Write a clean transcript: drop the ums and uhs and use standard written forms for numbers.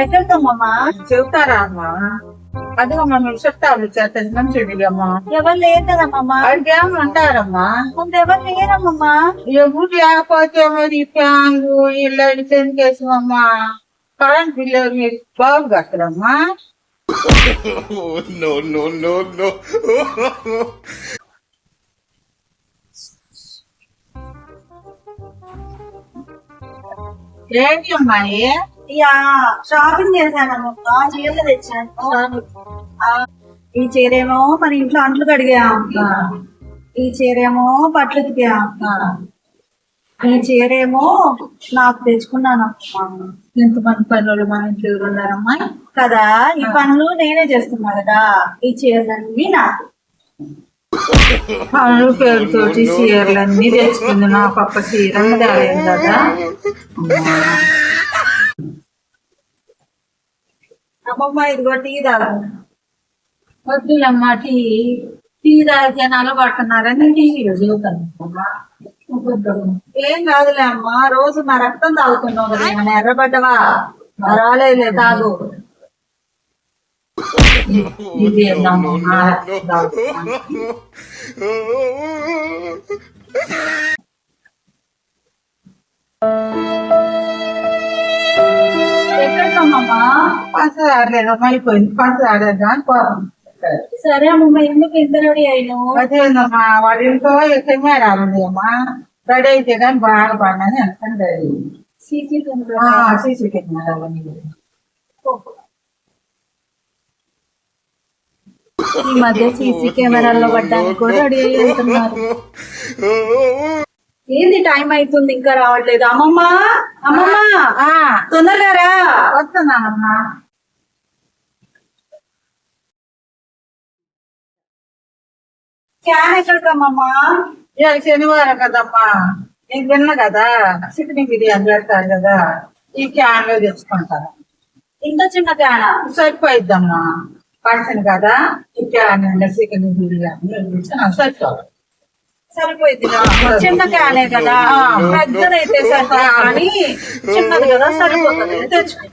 ఎక్కడికమ్మా? చెబుతారా అమ్మా? అదిగమ్మా మీరు చుట్టాలు చేస్తాం చెడిగమ్మా. ఎవరు లేరు కదమ్మా? అడిగేమో ఉంటారమ్మా. ముందు ఎవరు లేరమ్మా? ఎవరు లేకపోతే మరి ఫ్యాన్లు ఇల్లు చెందుకేసామమ్మా. కరెంట్ బిల్లు మీరు బాగు కట్టరమ్మా. ఏంటి అమ్మాయి? యా షాపింగ్ చేశానమ్మా, చీరలు తెచ్చాను. ఈ చీరేమో మన ఇంట్లో అంట్లు కడిగాం, ఈ చీరేమో బట్టలు ఉతికాం, ఈ చీరేమో నాకు తెచ్చుకున్నాను. ఎంతమంది పనులు మన ఇంట్లో ఉన్నారమ్మా కదా, ఈ పనులు నేనే చేస్తున్నా కదా. ఈ చీరలన్నీ నాకు. పనులు పేరుతోటి చీరలన్నీ తెచ్చుకుంది. నా పక్క చీర తేలేదు కదా. అమ్మమ్మ ఇదిగో టీ తాగు. వద్దులమ్మా టీ. టీ తాగి జనాలు పడుతున్నారని టీవీలో చూస్తాను. ఏం కాదులే అమ్మా, రోజు నా రక్తం తాగుతున్నావు కదా, ఏమైనా ఎర్రబడ్డవా? రాలేదులే, తాగు. ఇది ఎక్కడికమ్మా? పంచదార లేదమ్మా, అయిపోయింది. పంచదార పోదాం. సరే అమ్మమ్మ, ఎందుకు ఇంత రెడీ అయినావు? అదేందమ్మా వాళ్ళ ఇంట్లో కెమెరాలు ఉన్నాయమ్మా. రెడీ అయితే కానీ బాగా పడినని అనుకుని రెడీ. సీసీ సీసీ కెమెరాలు ఈ మధ్య సీసీ కెమెరాల్లో పడ్డానికి కూడా రెడీ అయ్యి వెళ్తున్నారు. ఏంది టైం అవుతుంది ఇంకా రావట్లేదు? అమ్మమ్మ అమ్మమ్మ తొందరగా రా. వస్తున్నానమ్మా. క్యాన్ ఎక్కడికమ్మమ్మా? ఇవాళ శనివారం కదమ్మా, నేను తిన్న కదా చికెన్ బిర్యానీ పెడతారు కదా, ఈ క్యాన్ లో తెచ్చుకుంటాను. ఇంత చిన్న క్యానా? సరిపోయిద్దమ్మా, పంచను కదా. ఈ క్యాన్ చికెన్ బిర్యానీ సరిపోదు. సరిపోయింది. చిన్న క్యానే కదా, పెద్దదైతే సరిపోదు కానీ చిన్నది కదా సరిపోతుంది. తెచ్చుకో.